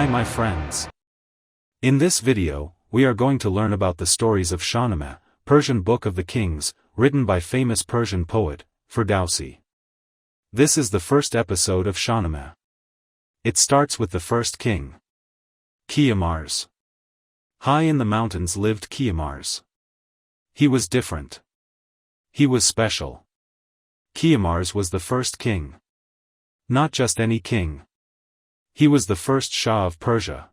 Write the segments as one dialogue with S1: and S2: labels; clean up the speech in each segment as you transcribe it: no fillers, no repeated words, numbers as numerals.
S1: Hi my friends. In this video, we are going to learn about the stories of Shahnameh, Persian Book of the Kings, written by famous Persian poet, Ferdowsi. This is the first episode of Shahnameh. It starts with the first king. Keyumars. High in the mountains lived Keyumars. He was different. He was special. Keyumars was the first king. Not just any king. He was the first Shah of Persia.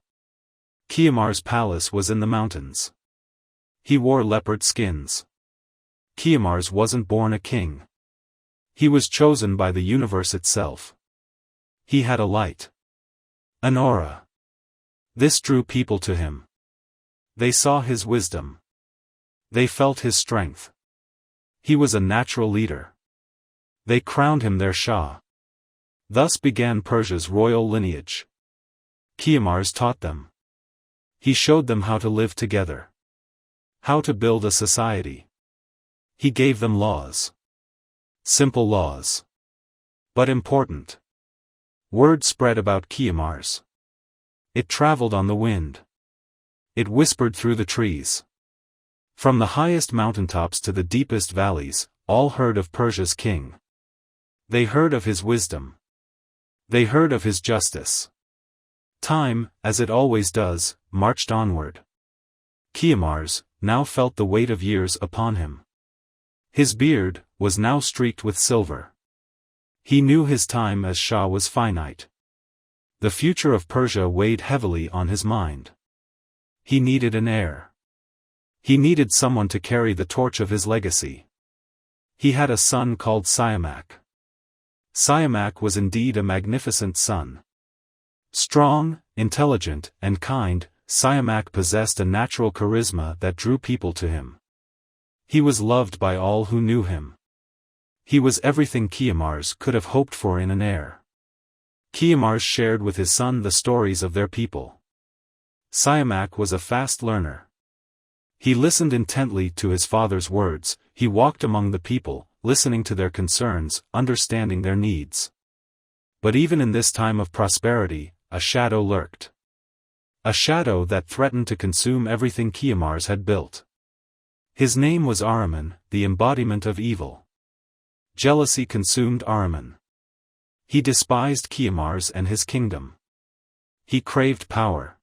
S1: Keyumars' palace was in the mountains. He wore leopard skins. Keyumars wasn't born a king. He was chosen by the universe itself. He had a light. An aura. This drew people to him. They saw his wisdom. They felt his strength. He was a natural leader. They crowned him their Shah. Thus began Persia's royal lineage. Keyumars taught them. He showed them how to live together. How to build a society. He gave them laws. Simple laws. But important. Word spread about Keyumars. It traveled on the wind. It whispered through the trees. From the highest mountaintops to the deepest valleys, all heard of Persia's king. They heard of his wisdom. They heard of his justice. Time, as it always does, marched onward. Keyumars now felt the weight of years upon him. His beard was now streaked with silver. He knew his time as Shah was finite. The future of Persia weighed heavily on his mind. He needed an heir. He needed someone to carry the torch of his legacy. He had a son called Siamak. Siamak was indeed a magnificent son. Strong, intelligent, and kind, Siamak possessed a natural charisma that drew people to him. He was loved by all who knew him. He was everything Keyumars could have hoped for in an heir. Keyumars shared with his son the stories of their people. Siamak was a fast learner. He listened intently to his father's words, he walked among the people, listening to their concerns, understanding their needs. But even in this time of prosperity, a shadow lurked. A shadow that threatened to consume everything Keyumars had built. His name was Ahriman, the embodiment of evil. Jealousy consumed Ahriman. He despised Keyumars and his kingdom. He craved power.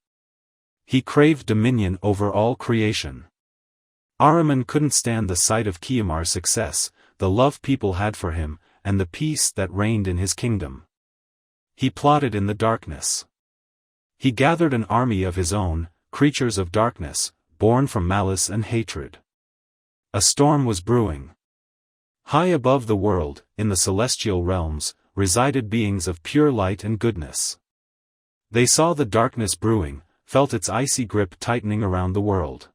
S1: He craved dominion over all creation. Ahriman couldn't stand the sight of Keyumars' success, the love people had for him, and the peace that reigned in his kingdom. He plotted in the darkness. He gathered an army of his own, creatures of darkness, born from malice and hatred. A storm was brewing. High above the world, in the celestial realms, resided beings of pure light and goodness. They saw the darkness brewing, felt its icy grip tightening around the world.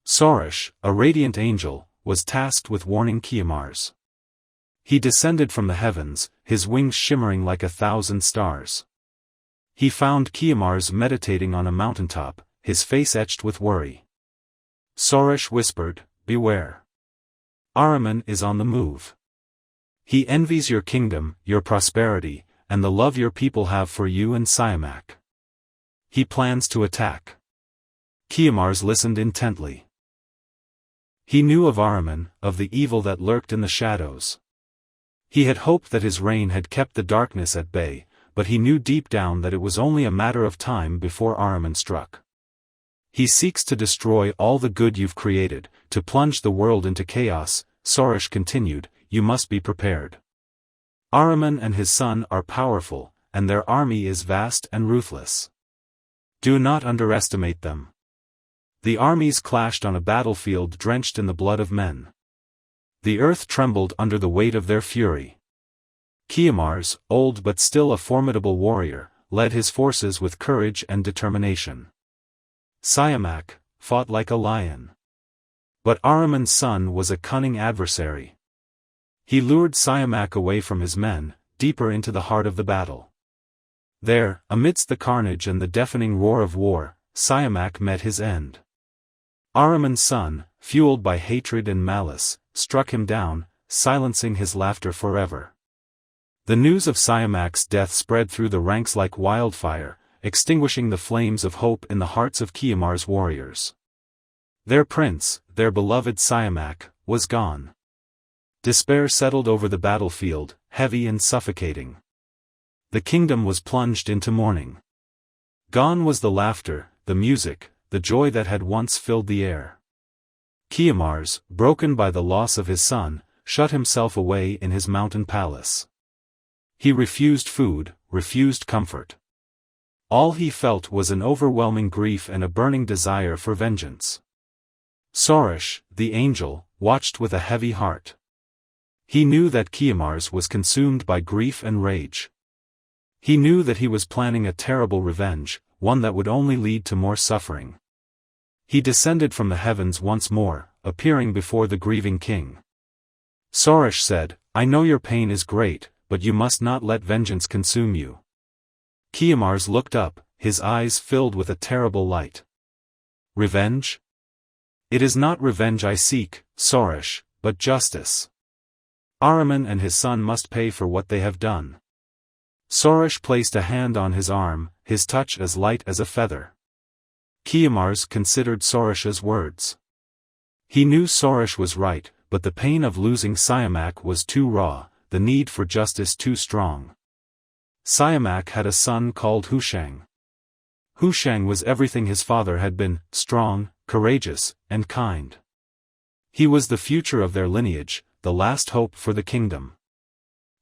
S1: Sorosh, a radiant angel, was tasked with warning Keyumars. He descended from the heavens, his wings shimmering like 1,000 stars. He found Keyumars meditating on a mountaintop, his face etched with worry. Sorosh whispered, "Beware. Ahriman is on the move. He envies your kingdom, your prosperity, and the love your people have for you and Siamak. He plans to attack." Keyumars listened intently. He knew of Ahriman, of the evil that lurked in the shadows. He had hoped that his reign had kept the darkness at bay, but he knew deep down that it was only a matter of time before Ahriman struck. He seeks to destroy all the good you've created, to plunge the world into chaos, Sorosh continued, you must be prepared. Ahriman and his son are powerful, and their army is vast and ruthless. Do not underestimate them. The armies clashed on a battlefield drenched in the blood of men. The earth trembled under the weight of their fury. Keyumars, old but still a formidable warrior, led his forces with courage and determination. Siamak fought like a lion. But Ahriman's son was a cunning adversary. He lured Siamak away from his men, deeper into the heart of the battle. There, amidst the carnage and the deafening roar of war, Siamak met his end. Ahriman's son, fueled by hatred and malice, struck him down, silencing his laughter forever. The news of Siamak's death spread through the ranks like wildfire, extinguishing the flames of hope in the hearts of Keyumars' warriors. Their prince, their beloved Siamak, was gone. Despair settled over the battlefield, heavy and suffocating. The kingdom was plunged into mourning. Gone was the laughter, the music, the joy that had once filled the air. Keyumars, broken by the loss of his son, shut himself away in his mountain palace. He refused food, refused comfort. All he felt was an overwhelming grief and a burning desire for vengeance. Sorosh, the angel, watched with a heavy heart. He knew that Keyumars was consumed by grief and rage. He knew that he was planning a terrible revenge, one that would only lead to more suffering. He descended from the heavens once more, appearing before the grieving king. Sorosh said, "I know your pain is great, but you must not let vengeance consume you." Keyumars looked up, his eyes filled with a terrible light. "Revenge? It is not revenge I seek, Sorosh, but justice. Ahriman and his son must pay for what they have done." Sorosh placed a hand on his arm, his touch as light as a feather. Keyumars considered Sorosh's words. He knew Sorosh was right, but the pain of losing Siamak was too raw, the need for justice too strong. Siamak had a son called Hushang. Hushang was everything his father had been: strong, courageous, and kind. He was the future of their lineage, the last hope for the kingdom.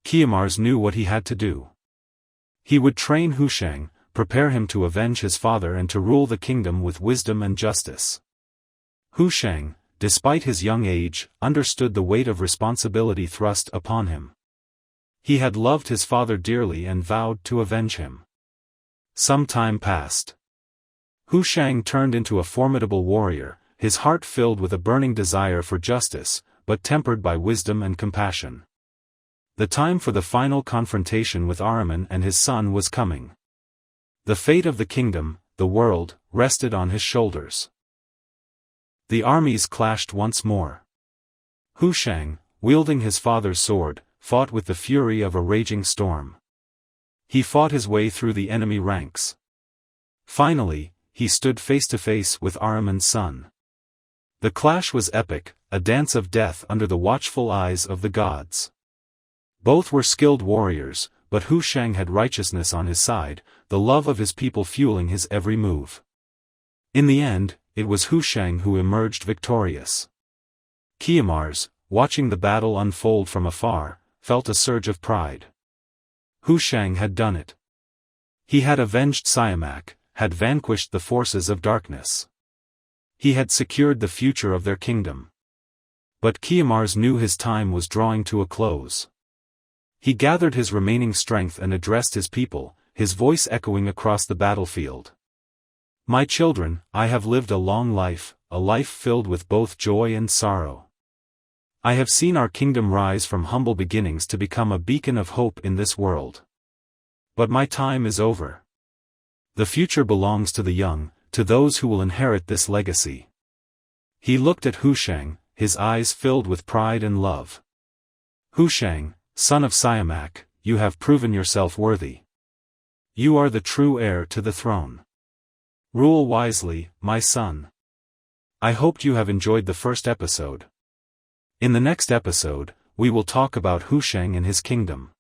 S1: Keyumars knew what he had to do. He would train Hushang, prepare him to avenge his father and to rule the kingdom with wisdom and justice. Hushang, despite his young age, understood the weight of responsibility thrust upon him. He had loved his father dearly and vowed to avenge him. Some time passed. Hushang turned into a formidable warrior, his heart filled with a burning desire for justice, but tempered by wisdom and compassion. The time for the final confrontation with Ahriman and his son was coming. The fate of the kingdom, the world, rested on his shoulders. The armies clashed once more. Hushang, wielding his father's sword, fought with the fury of a raging storm. He fought his way through the enemy ranks. Finally, he stood face to face with Ahriman's son. The clash was epic, a dance of death under the watchful eyes of the gods. Both were skilled warriors, but Hushang had righteousness on his side, the love of his people fueling his every move. In the end, it was Hushang who emerged victorious. Keyumars, watching the battle unfold from afar, felt a surge of pride. Hushang had done it. He had avenged Siamak, had vanquished the forces of darkness. He had secured the future of their kingdom. But Keyumars knew his time was drawing to a close. He gathered his remaining strength and addressed his people, his voice echoing across the battlefield. "My children, I have lived a long life, a life filled with both joy and sorrow. I have seen our kingdom rise from humble beginnings to become a beacon of hope in this world. But my time is over. The future belongs to the young, to those who will inherit this legacy." He looked at Hushang, his eyes filled with pride and love. "Hushang, son of Siamak, you have proven yourself worthy. You are the true heir to the throne. Rule wisely, my son." I hoped you have enjoyed the first episode. In the next episode, we will talk about Hushang and his kingdom.